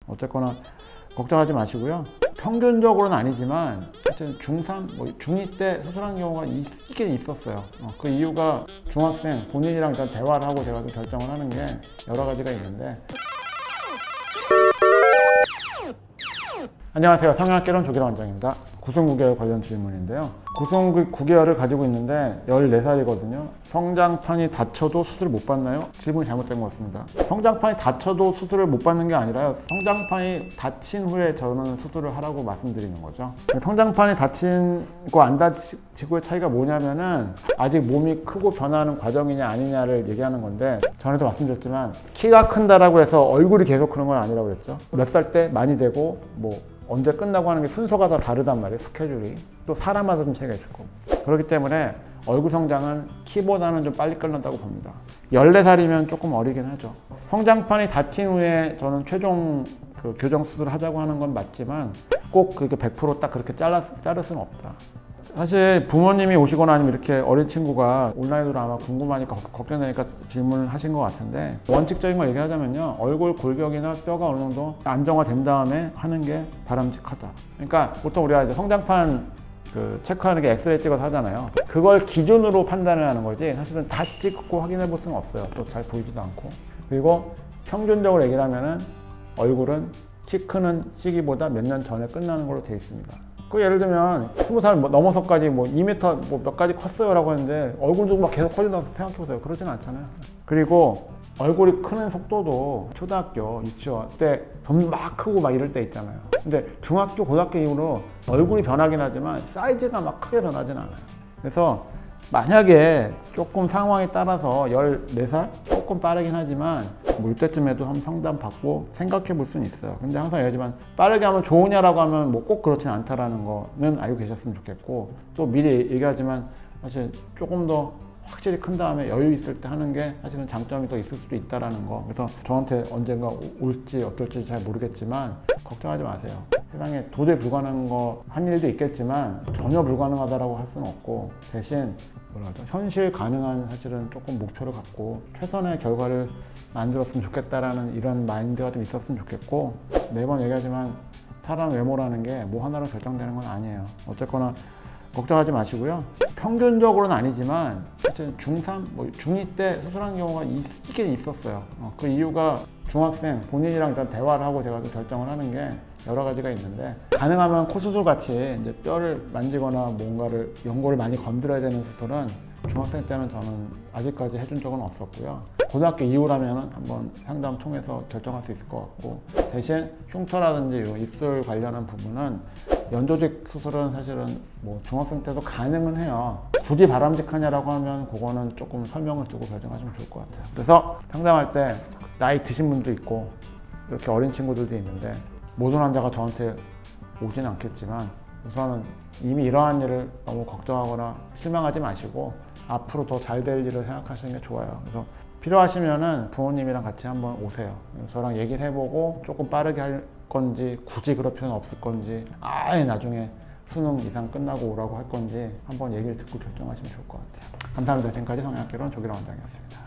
어쨌거나 걱정하지 마시고요. 평균적으로는 아니지만 하여튼 중3, 중2 때 수술한 경우가 있긴 있었어요. 그 이유가 중학생 본인이랑 일단 대화를 하고 제가 좀 결정을 하는 게 여러 가지가 있는데. 안녕하세요. 성형학개론 조기란 원장입니다. 구순9개월 관련 질문인데요. 구순9개월을 가지고 있는데 14살이거든요. 성장판이 다쳐도 수술을 못 받나요? 질문이 잘못된 것 같습니다. 성장판이 다쳐도 수술을 못 받는 게 아니라 성장판이 다친 후에 저는 수술을 하라고 말씀드리는 거죠. 성장판이 다친 거 안 다치고의 차이가 뭐냐면은 아직 몸이 크고 변화하는 과정이냐 아니냐를 얘기하는 건데, 전에도 말씀드렸지만 키가 큰다라고 해서 얼굴이 계속 그런 건 아니라고 그랬죠. 몇 살 때 많이 되고 언제 끝나고 하는 게 순서가 다 다르단 말이에요. 스케줄이. 또 사람마다 좀 차이가 있을 거고. 그렇기 때문에 얼굴 성장은 키보다는 좀 빨리 끝난다고 봅니다. 14살이면 조금 어리긴 하죠. 성장판이 다친 후에 저는 최종 교정 수술을 하자고 하는 건 맞지만 꼭 그렇게 100% 딱 그렇게 자를 수는 없다. 사실 부모님이 오시거나 아니면 이렇게 어린 친구가 온라인으로 아마 궁금하니까 걱정되니까 질문을 하신 것 같은데, 원칙적인 걸 얘기하자면요, 얼굴 골격이나 뼈가 어느 정도 안정화된 다음에 하는 게 바람직하다. 그러니까 보통 우리가 이제 성장판 체크하는 게 엑스레이 찍어서 하잖아요. 그걸 기준으로 판단을 하는 거지 사실은 다 찍고 확인해 볼 수는 없어요. 또 잘 보이지도 않고. 그리고 평균적으로 얘기를 하면은 얼굴은 키 크는 시기보다 몇 년 전에 끝나는 걸로 되어 있습니다. 예를 들면 20살 넘어서까지 2m 몇 가지 컸어요 라고 하는데 얼굴도 막 계속 커진다고 생각해보세요. 그러진 않잖아요. 그리고 얼굴이 크는 속도도 초등학교, 유치원 때 점점 막 크고 막 이럴 때 있잖아요. 근데 중학교, 고등학교 이후로 얼굴이 변하긴 하지만 사이즈가 막 크게 변하진 않아요. 그래서 만약에 조금 상황에 따라서 14살? 조금 빠르긴 하지만 이때쯤에도 한번 상담 받고 생각해 볼 수는 있어요. 근데 항상 얘기하지만 빠르게 하면 좋으냐라고 하면 꼭 그렇진 않다라는 거는 알고 계셨으면 좋겠고, 또 미리 얘기하지만 사실 조금 더 확실히 큰 다음에 여유 있을 때 하는 게 사실은 장점이 더 있을 수도 있다라는 거. 그래서 저한테 언젠가 올지 어떨지 잘 모르겠지만 걱정하지 마세요. 세상에 도저히 불가능한 거 한 일도 있겠지만 전혀 불가능하다라고 할 수는 없고, 대신 현실 가능한 사실은 조금 목표를 갖고 최선의 결과를 만들었으면 좋겠다라는 이런 마인드가 좀 있었으면 좋겠고, 매번 얘기하지만 사람 외모라는 게 뭐 하나로 결정되는 건 아니에요. 어쨌거나 걱정하지 마시고요. 평균적으로는 아니지만 하여튼 중3, 중2 때 수술한 경우가 있긴 있었어요. 그 이유가 중학생 본인이랑 일단 대화를 하고 제가 좀 결정을 하는 게 여러 가지가 있는데, 가능하면 코 수술 같이 이제 뼈를 만지거나 뭔가를 연골을 많이 건드려야 되는 수술은 중학생 때는 저는 아직까지 해준 적은 없었고요. 고등학교 이후라면 한번 상담 통해서 결정할 수 있을 것 같고, 대신 흉터라든지 입술 관련한 부분은 연조직 수술은 사실은 중학생 때도 가능은 해요. 굳이 바람직하냐라고 하면 그거는 조금 설명을 두고 결정하시면 좋을 것 같아요. 그래서 상담할 때 나이 드신 분도 있고 이렇게 어린 친구들도 있는데, 모든 환자가 저한테 오진 않겠지만 우선은 이미 이러한 일을 너무 걱정하거나 실망하지 마시고 앞으로 더 잘 될 일을 생각하시는 게 좋아요. 그래서 필요하시면은 부모님이랑 같이 한번 오세요. 저랑 얘기를 해보고 조금 빠르게 할 건지, 굳이 그럴 필요는 없을 건지, 아예 나중에 수능 이상 끝나고 오라고 할 건지 한번 얘기를 듣고 결정하시면 좋을 것 같아요. 감사합니다. 지금까지 성형학개론 조기란 원장이었습니다.